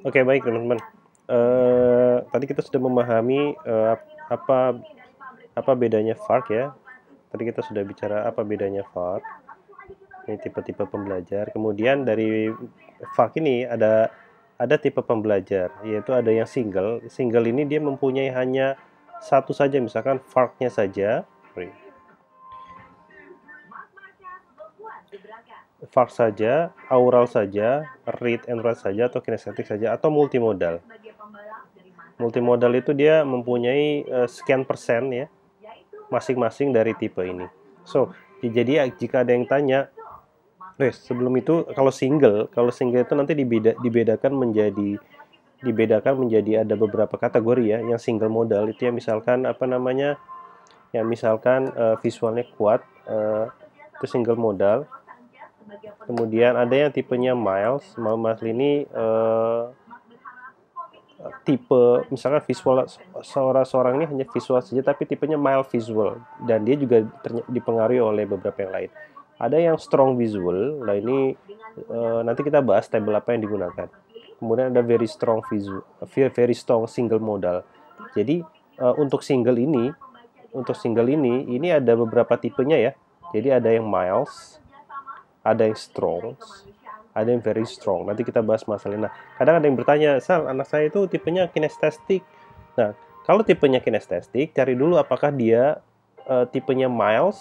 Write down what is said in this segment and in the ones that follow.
Oke, baik teman-teman. Tadi kita sudah memahami apa apa bedanya Fark ya. Tadi kita sudah bicara apa bedanya Fark. Ini tipe-tipe pembelajar. Kemudian dari Fark ini ada tipe pembelajar, yaitu ada yang single. Single ini dia mempunyai hanya satu saja, misalkan Fark-nya saja. Fark saja, aural saja, read and write saja, atau kinestetik saja, atau multimodal. Multimodal itu dia mempunyai sekian persen ya, masing-masing dari tipe ini. So, jadi jika ada yang tanya, sebelum itu kalau single itu nanti dibedakan menjadi ada beberapa kategori ya. Yang single modal itu ya misalkan apa namanya? Ya misalkan visualnya kuat, itu single modal. Kemudian ada yang tipenya mild ini tipe misalkan visual seorang ini hanya visual saja tapi tipenya mild visual dan dia juga dipengaruhi oleh beberapa yang lain. Ada yang strong visual. Nah ini nanti kita bahas tabel apa yang digunakan. Kemudian ada very strong single modal. Jadi untuk single ini ini ada beberapa tipenya ya. Jadi ada yang mild, ada yang strong, ada yang very strong. Nanti kita bahas masalahnya. Nah, kadang ada yang bertanya, Sal, anak saya itu tipenya kinestetik. Nah, kalau tipenya kinestetik, cari dulu apakah dia tipenya mild,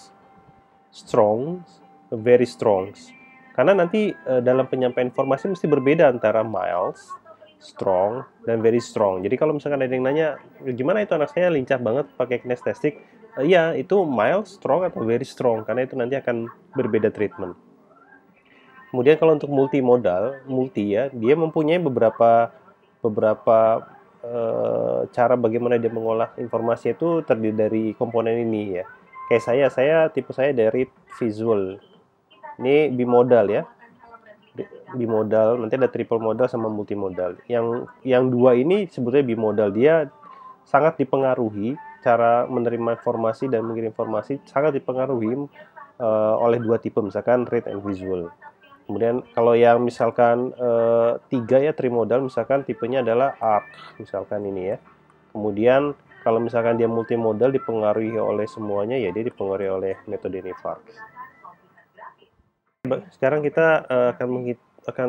strong, very strong. Karena nanti dalam penyampaian informasi mesti berbeda antara mild, strong, dan very strong. Jadi kalau misalkan ada yang nanya, gimana itu anak saya lincah banget pakai kinestetik? Iya, itu mild, strong, atau very strong. Karena itu nanti akan berbeda treatment. Kemudian kalau untuk multimodal, ya, dia mempunyai beberapa cara bagaimana dia mengolah informasi itu terdiri dari komponen ini ya. Kayak tipe saya dari visual. Ini bimodal ya. Bimodal, nanti ada triple modal sama multimodal. Yang dua ini sebetulnya bimodal, dia sangat dipengaruhi cara menerima informasi dan mengirim informasi sangat dipengaruhi oleh dua tipe, misalkan read and visual. Kemudian kalau yang misalkan tiga ya trimodal, misalkan tipenya adalah ARC, misalkan ini ya. Kemudian kalau misalkan dia multimodal dipengaruhi oleh semuanya, ya dia dipengaruhi oleh metode ini FARC. Sekarang kita akan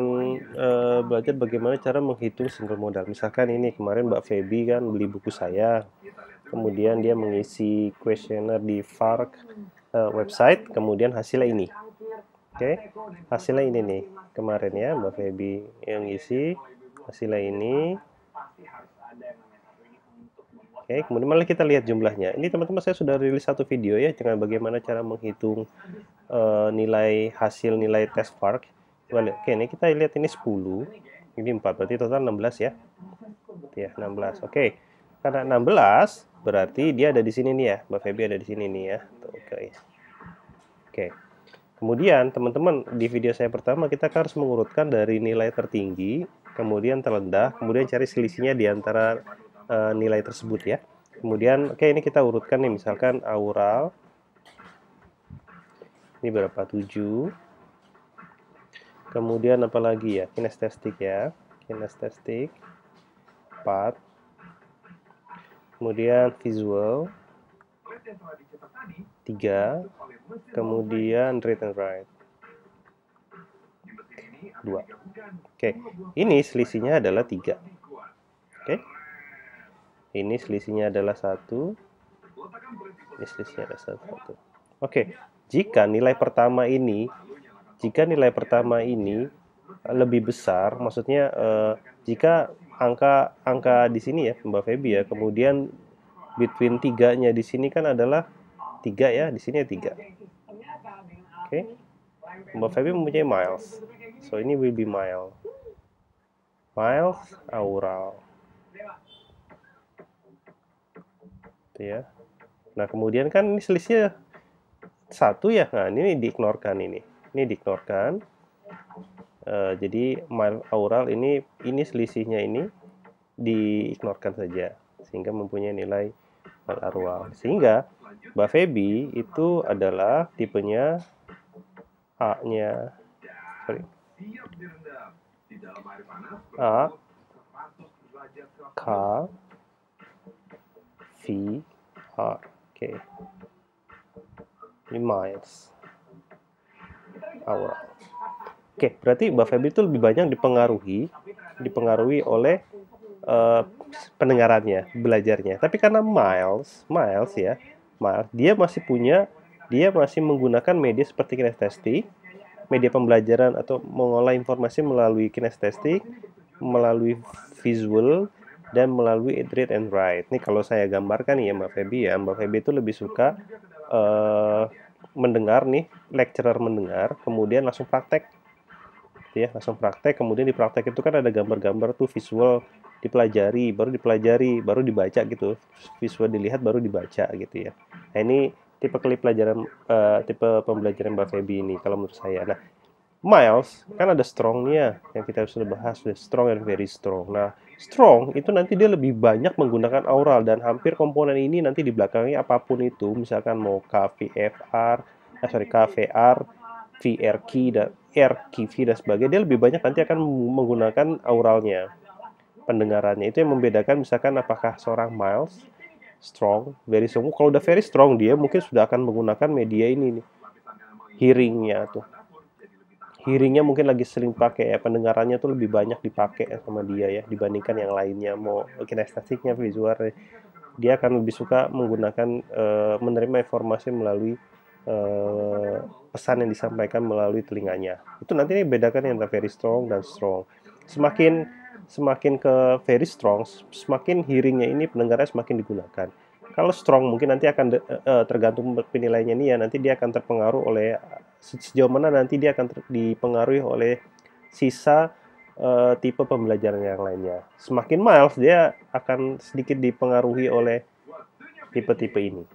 belajar bagaimana cara menghitung single modal. Misalkan ini kemarin Mbak Feby kan beli buku saya, kemudian dia mengisi kuesioner di FARC website, kemudian hasilnya ini. Oke, hasilnya ini nih kemarin ya Mbak Feby yang isi hasilnya ini. Oke, kemudian malah kita lihat jumlahnya. Ini teman-teman saya sudah rilis satu video ya dengan bagaimana cara menghitung nilai tes FARC. Oke, ini kita lihat ini 10, ini 4, berarti total 16 ya. Ya, 16. Oke. Karena 16 berarti dia ada di sini nih ya. Mbak Feby ada di sini nih ya. Oke. Kemudian teman-teman di video saya pertama kita harus mengurutkan dari nilai tertinggi, kemudian terendah, kemudian cari selisihnya di antara nilai tersebut ya. Kemudian ini kita urutkan nih, misalkan aural ini berapa? 7. Kemudian apa lagi ya? Kinestetik ya. Kinestetik 4. Kemudian visual 3. Kemudian read and write 2. Oke, ini selisihnya adalah 3. Oke, ini selisihnya adalah 1. Ini selisihnya adalah 1. Oke, jika nilai pertama ini lebih besar, maksudnya jika angka di sini ya Mbak Feby ya, kemudian between 3-nya di sini kan adalah 3 ya, di sini 3. Oke. Mbak Feby mempunyai miles. So ini will be mild. Mild aural. Itu ya. Nah, kemudian kan ini selisihnya 1 ya. Nah, ini diignorkan ini. Ini diignorkan. Jadi mild aural ini selisihnya ini diignorkan saja sehingga mempunyai nilai mild aural. Sehingga Mbak Feby itu adalah tipenya A-nya A R. Oke. Ini miles. Hour. Oke, berarti Mbak Feby itu lebih banyak dipengaruhi oleh pendengarannya, belajarnya. Tapi karena miles ya, dia masih menggunakan media seperti kinestetik, media pembelajaran atau mengolah informasi melalui kinestetik, melalui visual, dan melalui read and write. Nih kalau saya gambarkan ya Mbak Feby itu lebih suka mendengar nih, lecturer mendengar, kemudian langsung praktek. Ya, langsung praktek, kemudian di praktek itu kan ada gambar-gambar tuh visual baru dibaca gitu, visual dilihat baru dibaca gitu ya. Nah ini tipe tipe pembelajaran Mbak Feby ini kalau menurut saya. Nah miles kan ada strongnya yang kita sudah bahas, strong and very strong. Nah strong itu nanti dia lebih banyak menggunakan aural, dan hampir komponen ini nanti di belakangnya apapun itu, misalkan mau KVR, VRQ dan RQV dan sebagainya, dia lebih banyak nanti akan menggunakan auralnya, pendengarannya. Itu yang membedakan misalkan apakah seorang miles, strong, very strong. Kalau udah very strong dia mungkin sudah akan menggunakan media ini nih, hearingnya tuh. Hearingnya mungkin lagi sering pakai ya, pendengarannya tuh lebih banyak dipakai sama dia ya dibandingkan yang lainnya. Mau kinestesiknya, visual, dia akan lebih suka menggunakan menerima informasi melalui pesan yang disampaikan melalui telinganya. Itu nanti bedakan yang very strong dan strong. Semakin ke very strong, semakin hearingnya ini, pendengarannya semakin digunakan. Kalau strong mungkin nanti akan tergantung penilaiannya nih ya, nanti dia akan terpengaruh oleh sejauh mana nanti dia akan dipengaruhi oleh sisa tipe pembelajaran yang lainnya. Semakin mild dia akan sedikit dipengaruhi oleh tipe-tipe ini.